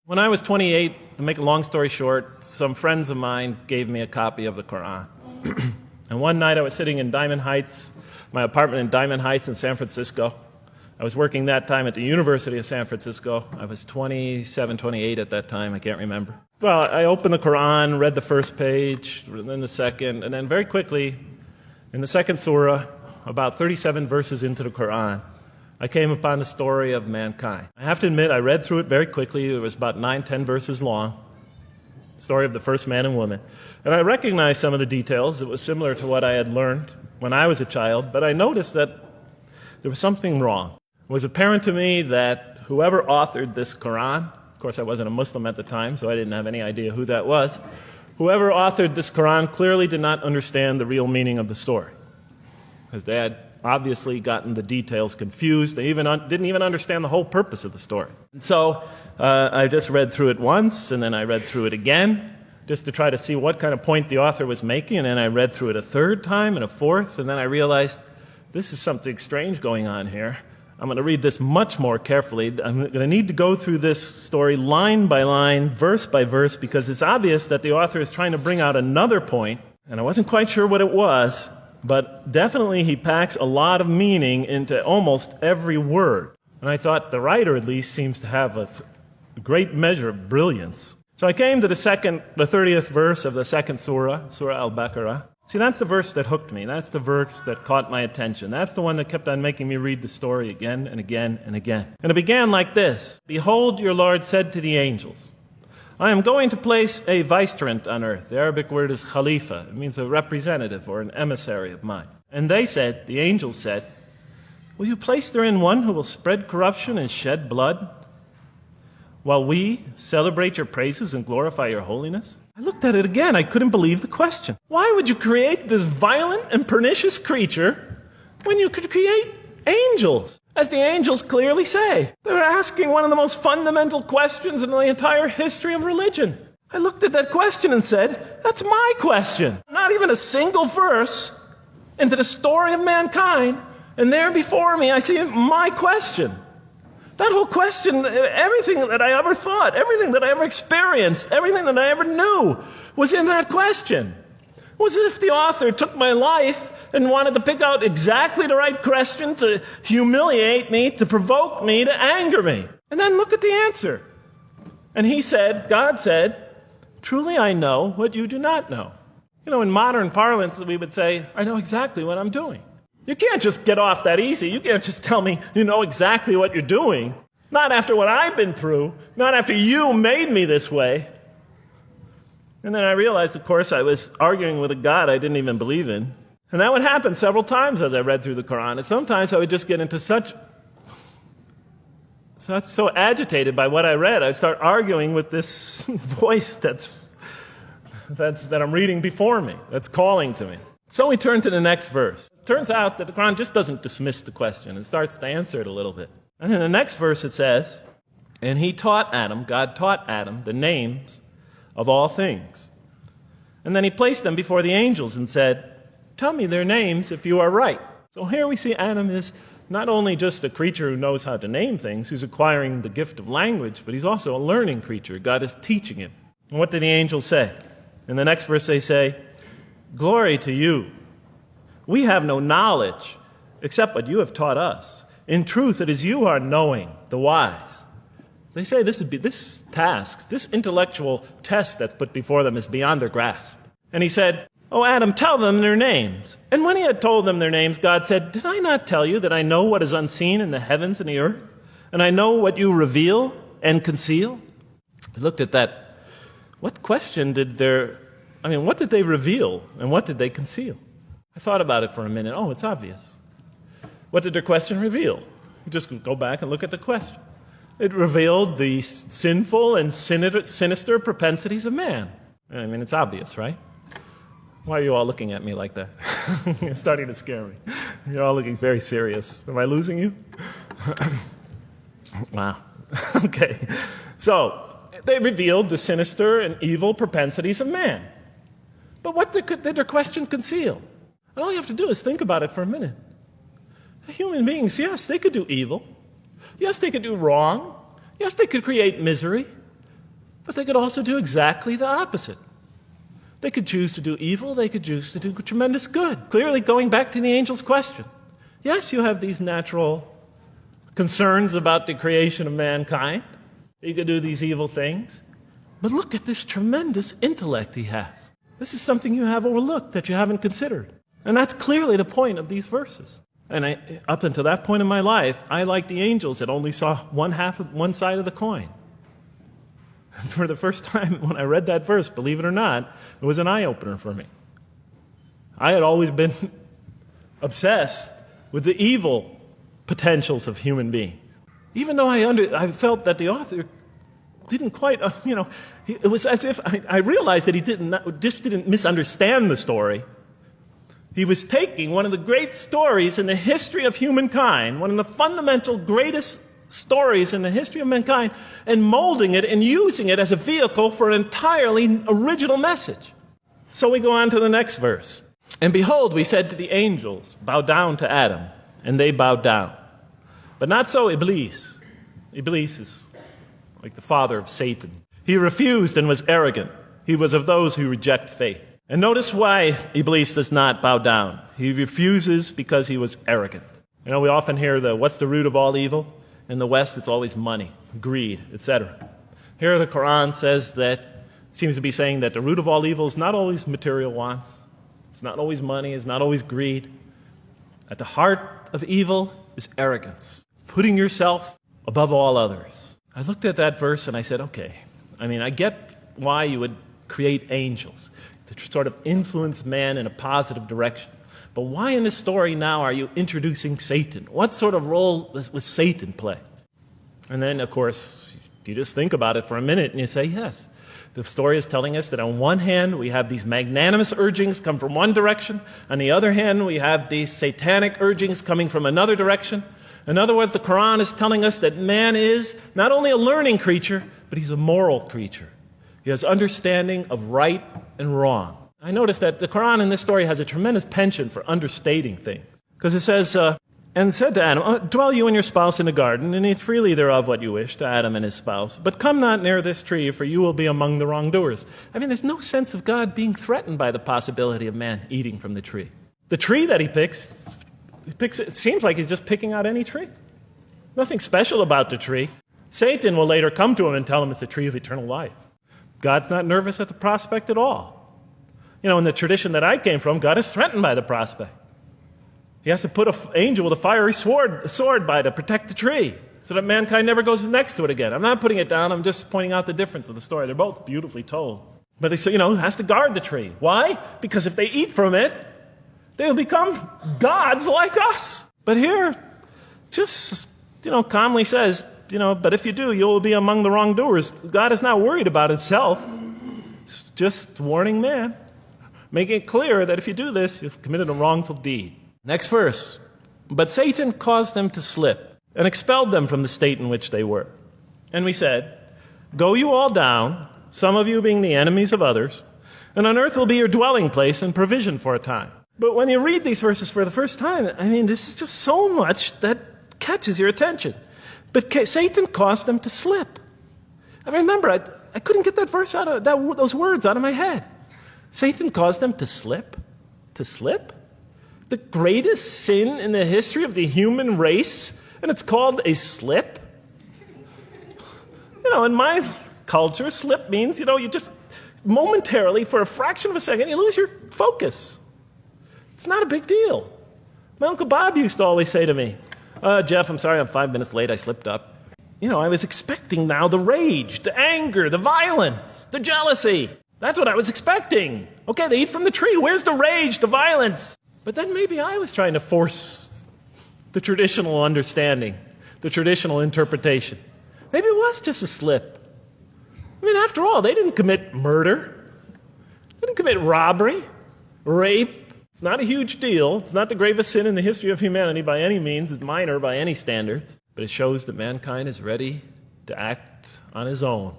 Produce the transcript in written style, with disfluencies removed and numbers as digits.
When I was 28, to make a long story short, some friends of mine gave me a copy of the Quran. And one night I was sitting in Diamond Heights, my apartment in Diamond Heights in San Francisco. I was working that time at the University of San Francisco. I was 27, 28 at that time, I can't remember. Well, I opened the Quran, read the first page, then the second, and then very quickly, in the second surah, about 37 verses into the Quran, I came upon the story of mankind. I have to admit, I read through it very quickly. It was about 9, 10 verses long, the story of the first man and woman. And I recognized some of the details. It was similar to what I had learned when I was a child, but I noticed that there was something wrong. It was apparent to me that whoever authored this Quran, of course I wasn't a Muslim at the time, so I didn't have any idea who that was, whoever authored this Quran clearly did not understand the real meaning of the story, because they had obviously gotten the details confused. They didn't even understand the whole purpose of the story. And so I just read through it once, and then I read through it again, just to try to see what kind of point the author was making, and then I read through it a third time and a fourth, and then I realized this is something strange going on here. I'm going to read this much more carefully. I'm going to need to go through this story line by line, verse by verse, because it's obvious that the author is trying to bring out another point, and I wasn't quite sure what it was, but definitely he packs a lot of meaning into almost every word. And I thought the writer at least seems to have a great measure of brilliance. So I came to the 30th verse of the second surah, Surah Al-Baqarah. See, that's the verse that hooked me. That's the verse that caught my attention. That's the one that kept on making me read the story again and again and again. And it began like this. Behold, your Lord said to the angels, I am going to place a vicegerent on earth. The Arabic word is khalifa. It means a representative or an emissary of mine. And they said, the angels said, will you place therein one who will spread corruption and shed blood, while we celebrate your praises and glorify your holiness? I looked at it again. I couldn't believe the question. Why would you create this violent and pernicious creature when you could create angels? As the angels clearly say, they're asking one of the most fundamental questions in the entire history of religion. I looked at that question and said, that's my question. Not even a single verse into the story of mankind, and there before me I see my question. That whole question, everything that I ever thought, everything that I ever experienced, everything that I ever knew was in that question. It was as if the author took my life and wanted to pick out exactly the right question to humiliate me, to provoke me, to anger me. And then look at the answer. And he said, God said, truly I know what you do not know. You know, in modern parlance, we would say, I know exactly what I'm doing. You can't just get off that easy. You can't just tell me you know exactly what you're doing. Not after what I've been through. Not after you made me this way. And then I realized, of course, I was arguing with a God I didn't even believe in. And that would happen several times as I read through the Quran. And sometimes I would just get into so agitated by what I read, I'd start arguing with this voice that I'm reading before me, that's calling to me. So we turn to the next verse. It turns out that the Quran just doesn't dismiss the question. It starts to answer it a little bit. And in the next verse it says, and he taught Adam, God taught Adam, the names of all things. And then he placed them before the angels and said, tell me their names if you are right. So here we see Adam is not only just a creature who knows how to name things, who's acquiring the gift of language, but he's also a learning creature. God is teaching him. And what did the angels say? In the next verse they say, glory to you. We have no knowledge except what you have taught us. In truth, it is you who are knowing, the wise. They say this task, this intellectual test that's put before them is beyond their grasp. And he said, oh, Adam, tell them their names. And when he had told them their names, God said, did I not tell you that I know what is unseen in the heavens and the earth? And I know what you reveal and conceal? I looked at that. What question what did they reveal and what did they conceal? I thought about it for a minute. Oh, it's obvious. What did their question reveal? You just go back and look at the question. It revealed the sinful and sinister propensities of man. I mean, it's obvious, right? Why are you all looking at me like that? You're starting to scare me. You're all looking very serious. Am I losing you? Wow. Okay. So, they revealed the sinister and evil propensities of man. But what did their question conceal? And all you have to do is think about it for a minute. Human beings, yes, they could do evil. Yes, they could do wrong. Yes, they could create misery. But they could also do exactly the opposite. They could choose to do evil. They could choose to do tremendous good. Clearly, going back to the angel's question. Yes, you have these natural concerns about the creation of mankind. He could do these evil things. But look at this tremendous intellect he has. This is something you have overlooked that you haven't considered. And that's clearly the point of these verses. And up until that point in my life, I, like the angels, that only saw one side of the coin. For the first time when I read that verse, believe it or not, it was an eye-opener for me. I had always been obsessed with the evil potentials of human beings. Even though I felt that the author didn't quite, it was as if I realized that he didn't misunderstand the story. He was taking one of the great stories in the history of humankind, one of the fundamental greatest stories in the history of mankind, and molding it and using it as a vehicle for an entirely original message. So we go on to the next verse. And behold, we said to the angels, bow down to Adam, and they bowed down. But not so Iblis. Iblis is like the father of Satan. He refused and was arrogant. He was of those who reject faith. And notice why Iblis does not bow down. He refuses because he was arrogant. We often hear what's the root of all evil? In the West, it's always money, greed, etc. Here the Quran seems to be saying that the root of all evil is not always material wants. It's not always money. It's not always greed. At the heart of evil is arrogance, putting yourself above all others. I looked at that verse and I said, okay, I get why you would create angels, to sort of influence man in a positive direction. But why in this story now are you introducing Satan? What sort of role was Satan play? And then, of course, you just think about it for a minute and you say, yes. The story is telling us that on one hand, we have these magnanimous urgings come from one direction. On the other hand, we have these satanic urgings coming from another direction. In other words, the Quran is telling us that man is not only a learning creature, but he's a moral creature. He has understanding of right and wrong. I noticed that the Quran in this story has a tremendous penchant for understating things. Because it says, and said to Adam, dwell you and your spouse in the garden, and eat freely thereof what you wish, to Adam and his spouse. But come not near this tree, for you will be among the wrongdoers. There's no sense of God being threatened by the possibility of man eating from the tree. The tree that he picks, it seems like he's just picking out any tree. Nothing special about the tree. Satan will later come to him and tell him it's the tree of eternal life. God's not nervous at the prospect at all. In the tradition that I came from, God is threatened by the prospect. He has to put an angel with a fiery sword by to protect the tree so that mankind never goes next to it again. I'm not putting it down. I'm just pointing out the difference of the story. They're both beautifully told. But he has to guard the tree. Why? Because if they eat from it, they'll become gods like us. But here, just, calmly says, but if you do, you will be among the wrongdoers. God is not worried about himself. It's just warning man, making it clear that if you do this, you've committed a wrongful deed. Next verse. But Satan caused them to slip and expelled them from the state in which they were. And we said, go you all down, some of you being the enemies of others, and on earth will be your dwelling place and provision for a time. But when you read these verses for the first time, this is just so much that catches your attention. But Satan caused them to slip. Remember, I couldn't get that verse out of those words out of my head. Satan caused them to slip. To slip? The greatest sin in the history of the human race, and it's called a slip? In my culture, slip means, you just momentarily, for a fraction of a second, you lose your focus. It's not a big deal. My Uncle Bob used to always say to me, Jeff, I'm sorry I'm 5 minutes late, I slipped up. I was expecting now the rage, the anger, the violence, the jealousy. That's what I was expecting. Okay, they eat from the tree. Where's the rage, the violence? But then maybe I was trying to force the traditional understanding, the traditional interpretation. Maybe it was just a slip. After all, they didn't commit murder. They didn't commit robbery, rape. It's not a huge deal. It's not the gravest sin in the history of humanity by any means. It's minor by any standards. But it shows that mankind is ready to act on his own.